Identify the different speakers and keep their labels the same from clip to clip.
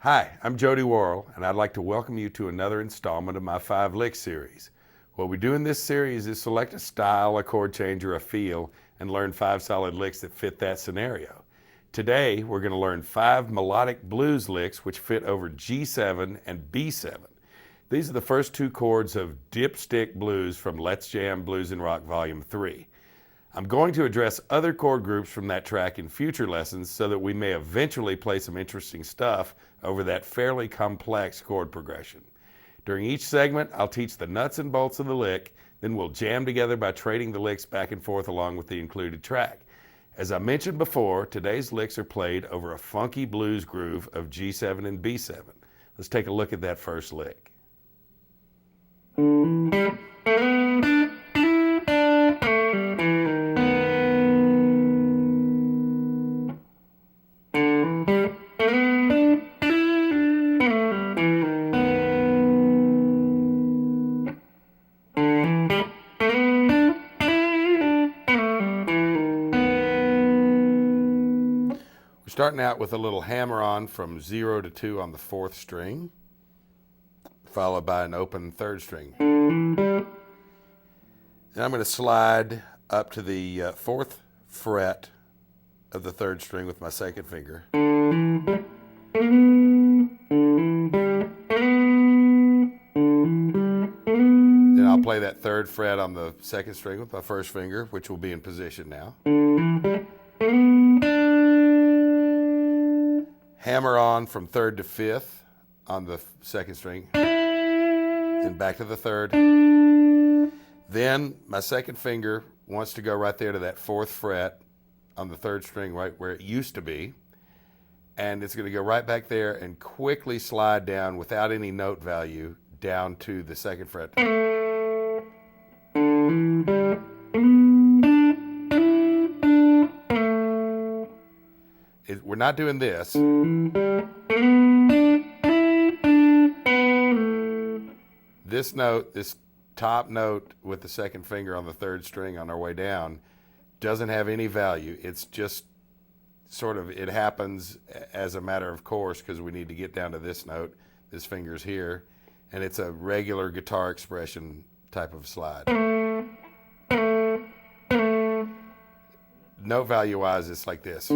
Speaker 1: Hi, I'm Jody Worrell, and I'd like to welcome you to another installment of my 5 Lick series. What we do in this series is select a style, a chord change, or a feel, and learn 5 solid licks that fit that scenario. Today, we're going to learn 5 melodic blues licks which fit over G7 and B7. These are the first 2 chords of Dipstick Blues from Let's Jam Blues and Rock Volume 3. I'm going to address other chord groups from that track in future lessons so that we may eventually play some interesting stuff over that fairly complex chord progression. During each segment, I'll teach the nuts and bolts of the lick, then we'll jam together by trading the licks back and forth along with the included track. As I mentioned before, today's licks are played over a funky blues groove of G7 and B7. Let's take a look at that first lick. We're starting out with a little hammer-on from 0 to 2 on the 4th string, followed by an open 3rd string. Then I'm going to slide up to the 4th fret of the 3rd string with my 2nd finger. Then I'll play that 3rd fret on the 2nd string with my 1st finger, which will be in position now. Hammer on from 3rd to 5th on the 2nd string, then back to the 3rd. Then my 2nd finger wants to go right there to that 4th fret on the 3rd string, right where it used to be. And it's going to go right back there and quickly slide down without any note value down to the 2nd fret. We're not doing this. This note, this top note with the 2nd finger on the 3rd string on our way down, doesn't have any value. It's just sort of, it happens as a matter of course because we need to get down to this note. This finger's here, and it's a regular guitar expression type of slide. Note value wise, it's like this.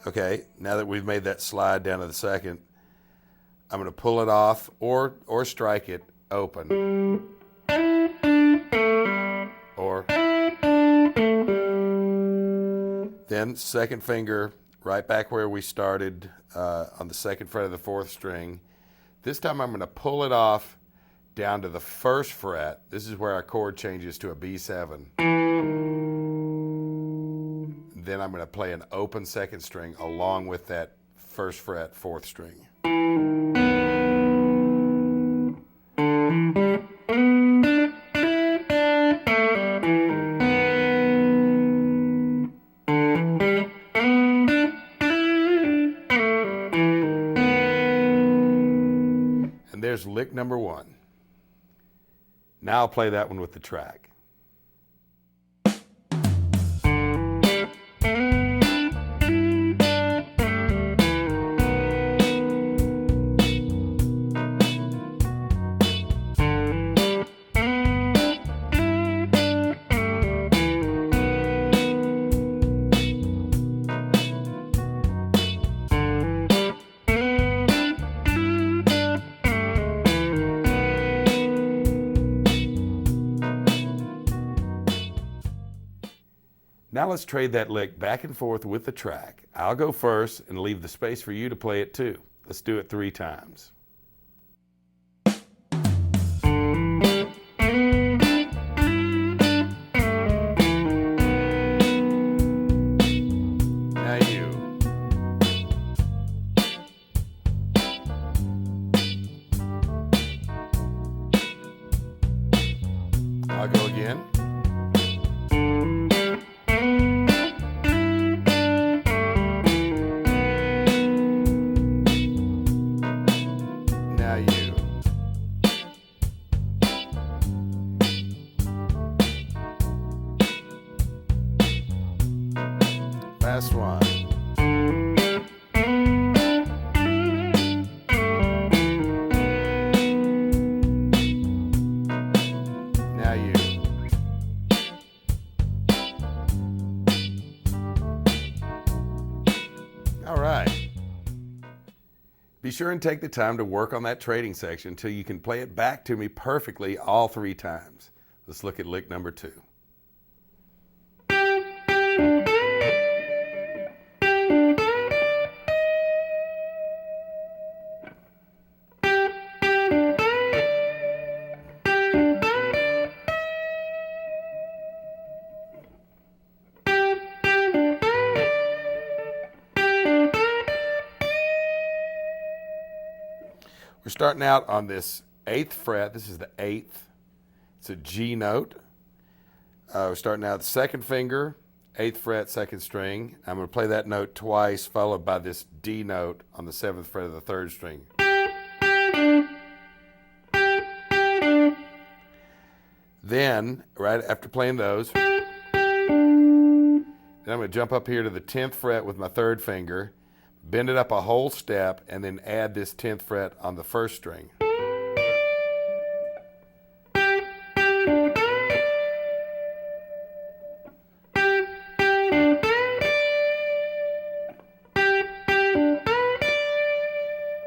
Speaker 1: Okay, now that we've made that slide down to the 2nd, I'm going to pull it off or strike it open. Or then 2nd finger right back where we started on the 2nd fret of the 4th string. This time I'm going to pull it off down to the 1st fret. This is where our chord changes to a B7. Then I'm going to play an open 2nd string along with that 1st fret 4th string. And there's lick number 1. Now I'll play that one with the track. Now let's trade that lick back and forth with the track. I'll go first and leave the space for you to play it too. Let's do it 3 times. Now you. I'll go again. Be sure and take the time to work on that trading section until you can play it back to me perfectly all 3 times. Let's look at lick number 2. We're starting out on this 8th fret. This is the 8th. It's a G note. We're starting out the 2nd finger, 8th fret, 2nd string. I'm going to play that note twice, followed by this D note on the 7th fret of the 3rd string. Then, right after playing those, then I'm going to jump up here to the 10th fret with my 3rd finger, bend it up a whole step, and then add this 10th fret on the 1st string.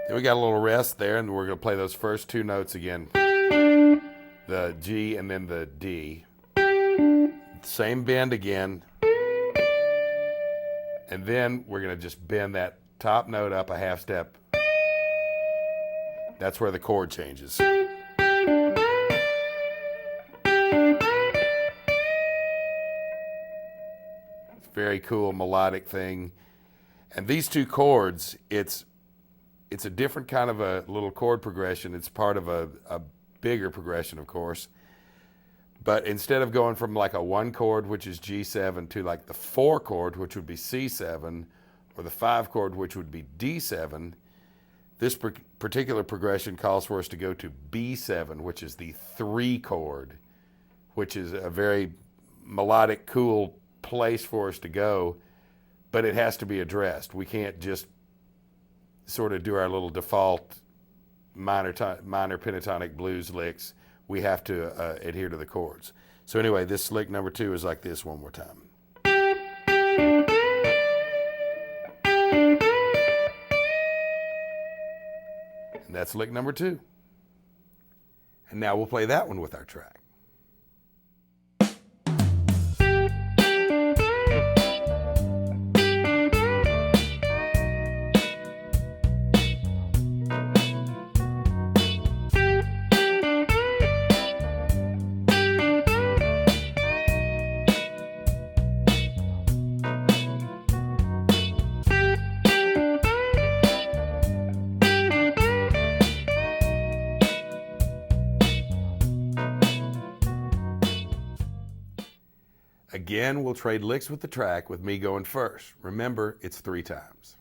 Speaker 1: Then we got a little rest there, and we're going to play those first 2 notes again. The G and then the D. Same bend again. And then we're going to just bend that top note up a half step. That's where the chord changes. It's a very cool melodic thing. And these 2 chords, it's a different kind of a little chord progression. It's part of a bigger progression, of course. But instead of going from like a 1 chord, which is G7, to like the 4 chord, which would be C7, or the 5 chord, which would be D7, this particular progression calls for us to go to B7, which is the 3 chord, which is a very melodic, cool place for us to go, but it has to be addressed. We can't just sort of do our little default minor pentatonic blues licks. We have to adhere to the chords. So anyway, this lick number 2 is like this one more time. And that's lick number 2. And now we'll play that one with our track. Again, we'll trade licks with the track with me going first. Remember, it's 3 times.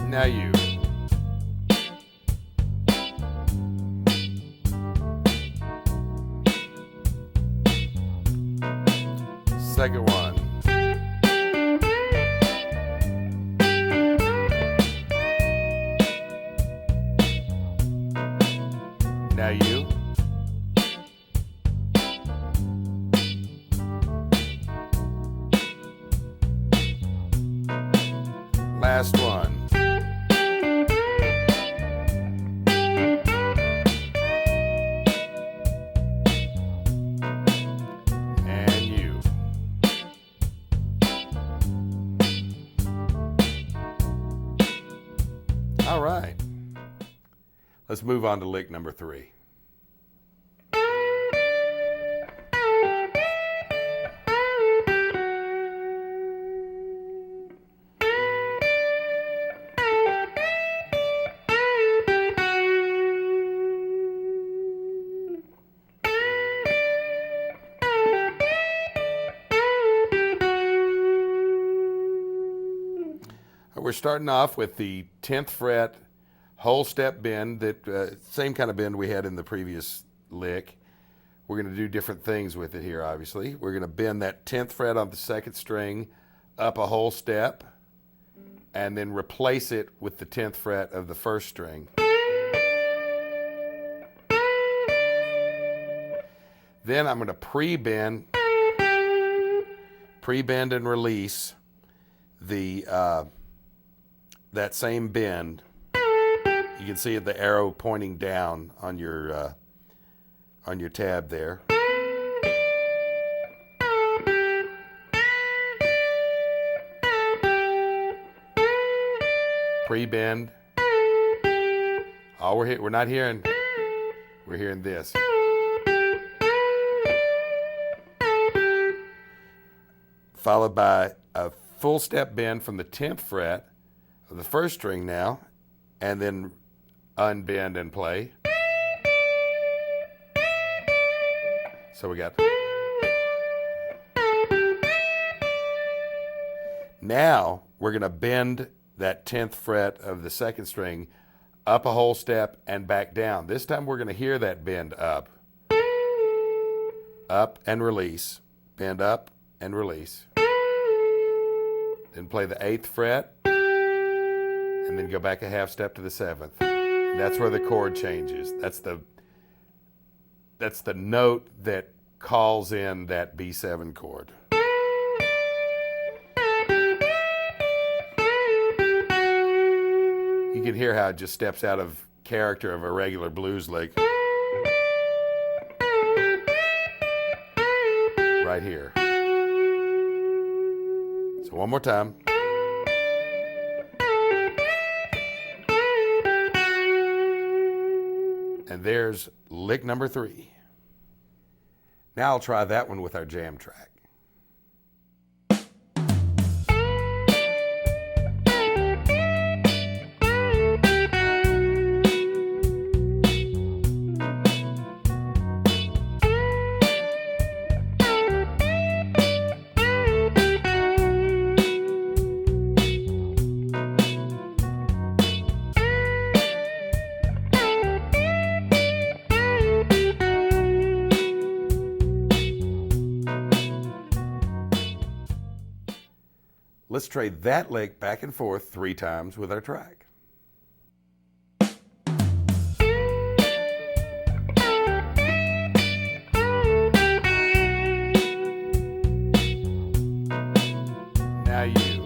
Speaker 1: Now you. Second one. Now you. Last one. And you. All right. Let's move on to lick number 3. We're starting off with the 10th fret whole step bend, that same kind of bend we had in the previous lick. We're going to do different things with it here, obviously. We're going to bend that 10th fret on the 2nd string up a whole step and then replace it with the 10th fret of the 1st string. Then I'm going to pre-bend and release the that same bend. You can see the arrow pointing down on your tab there. Pre-bend. All we're not hearing. We're hearing this. Followed by a full step bend from the 10th fret of the first string now, and then unbend and play. So we got. Now we're going to bend that 10th fret of the second string up a whole step and back down. This time we're going to hear that bend up. Up and release. Bend up and release. Then play the 8th fret and then go back a half step to the 7th. And that's where the chord changes. That's the note that calls in that B7 chord. You can hear how it just steps out of character of a regular blues lick. Right here. So one more time. And there's lick number 3. Now I'll try that one with our jam track. Let's trade that lick back and forth 3 times with our track. Now you.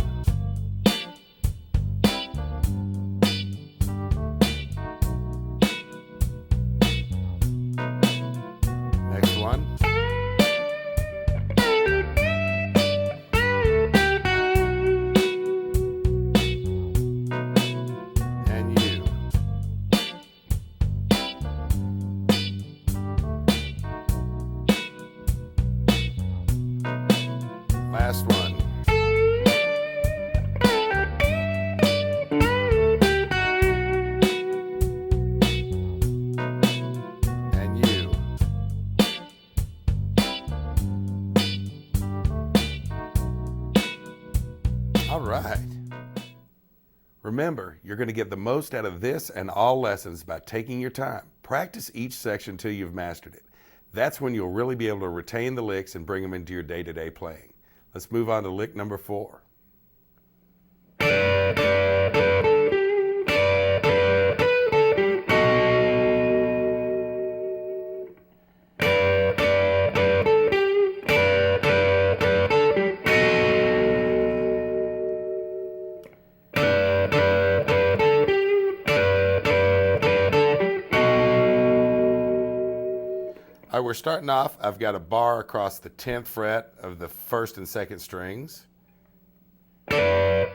Speaker 1: Next one. Last one. And you. All right. Remember, you're going to get the most out of this and all lessons by taking your time. Practice each section till you've mastered it. That's when you'll really be able to retain the licks and bring them into your day-to-day playing. Let's move on to lick number 4. All right, we're starting off. I've got a bar across the 10th fret of the first and second strings. And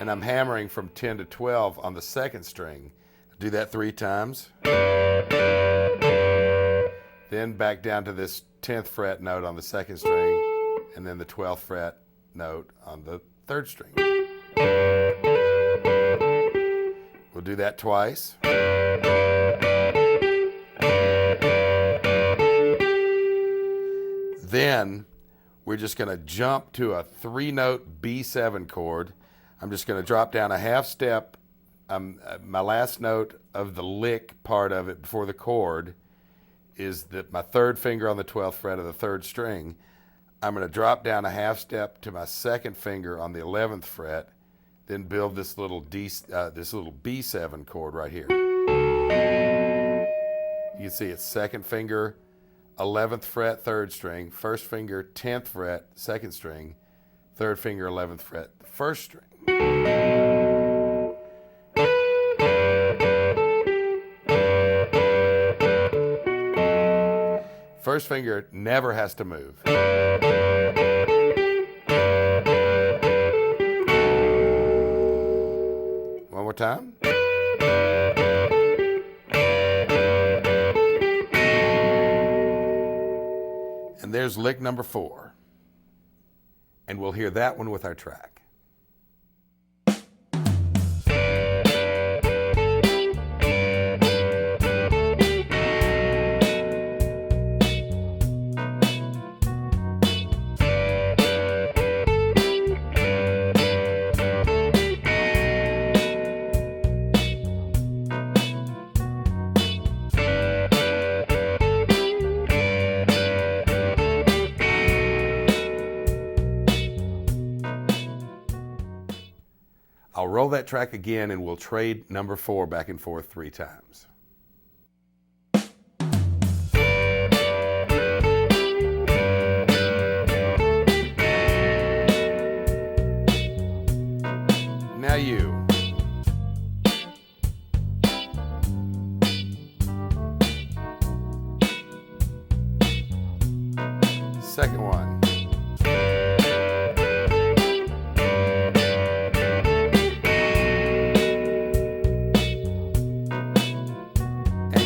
Speaker 1: I'm hammering from 10 to 12 on the second string. Do that 3 times. Then back down to this 10th fret note on the second string, and then the 12th fret note on the third string. We'll do that twice. Then we're just going to jump to a 3-note B7 chord. I'm just going to drop down a half step. My last note of the lick part of it before the chord is my 3rd finger on the 12th fret of the 3rd string. I'm going to drop down a half step to my 2nd finger on the 11th fret, then build this little B7 chord right here. You can can see it's second finger, 11th fret, third string, first finger, 10th fret, second string, third finger, 11th fret, first string. First finger never has to move. One more time. And there's lick number 4. And we'll hear that one with our track. I'll roll that track again and we'll trade number 4 back and forth 3 times. Now you. Second one.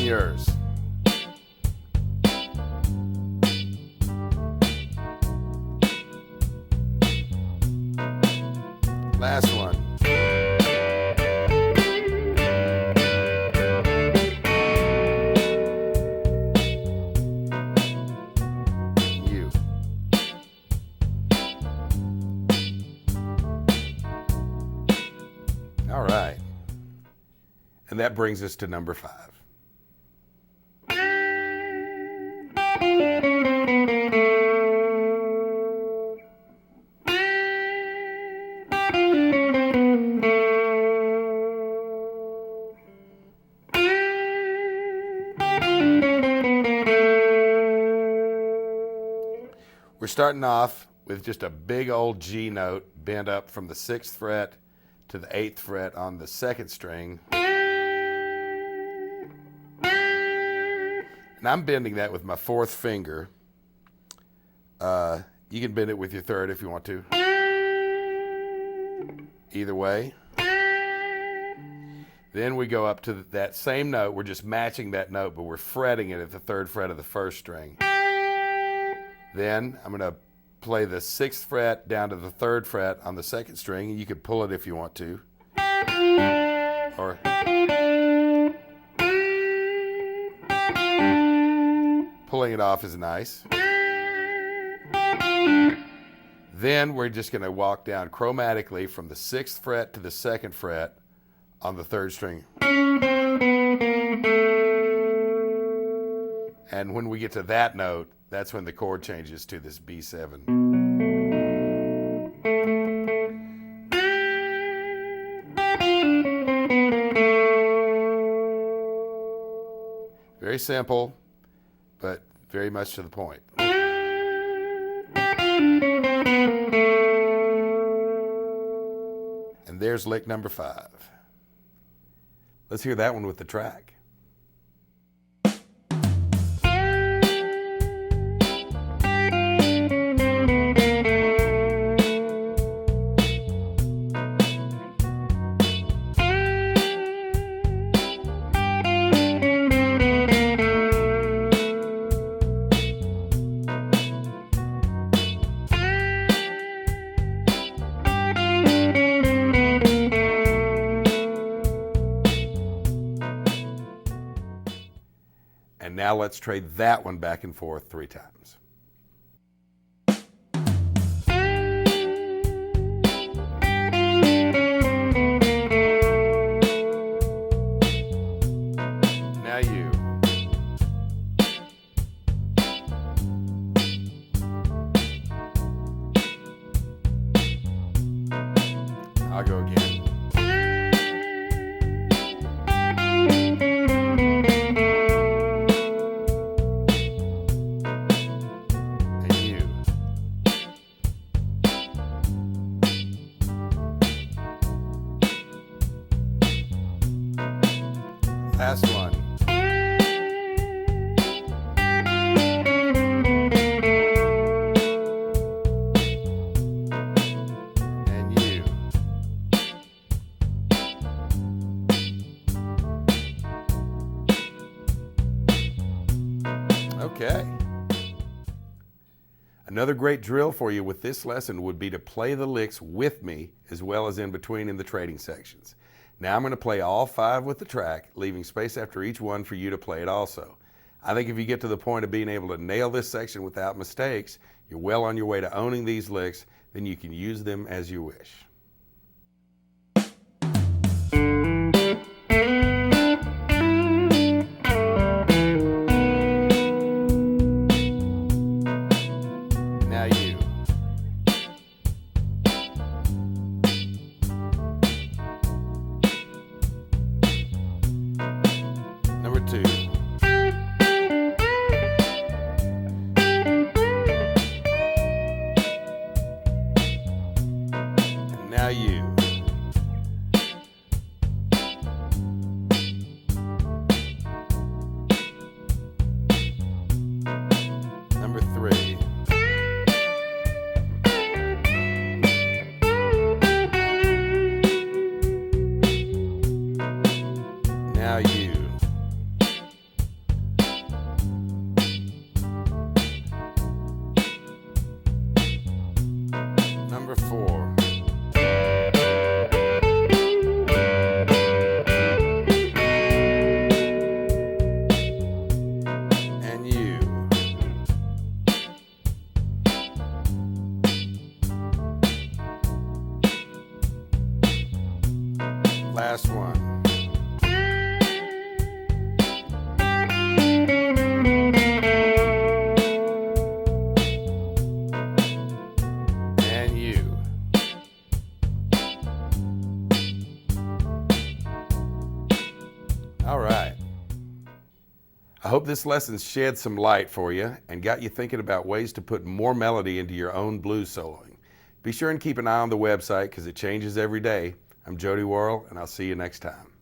Speaker 1: Yours. Last one. You. All right. And that brings us to number 5. We're starting off with just a big old G note bent up from the 6th fret to the 8th fret on the 2nd string. And I'm bending that with my 4th finger. You can bend it with your 3rd if you want to. Either way. Then we go up to that same note. We're just matching that note, but we're fretting it at the 3rd fret of the 1st string. Then I'm going to play the 6th fret down to the 3rd fret on the 2nd string, and you can pull it if you want to. Or pulling it off is nice. Then we're just going to walk down chromatically from the 6th fret to the 2nd fret on the 3rd string. And when we get to that note, that's when the chord changes to this B7. Very simple, but very much to the point. And there's lick number 5. Let's hear that one with the track. And now let's trade that one back and forth 3 times. Now you. I'll go again. Okay. Another great drill for you with this lesson would be to play the licks with me as well as in between in the trading sections. Now I'm going to play all 5 with the track, leaving space after each one for you to play it also. I think if you get to the point of being able to nail this section without mistakes, you're well on your way to owning these licks, then you can use them as you wish. Now you. Number 2. And now you. Number 3. Now you. Number 4. And you. Last one. And you. All right. I hope this lesson shed some light for you and got you thinking about ways to put more melody into your own blues soloing. Be sure and keep an eye on the website because it changes every day. I'm Jody Worrell, and I'll see you next time.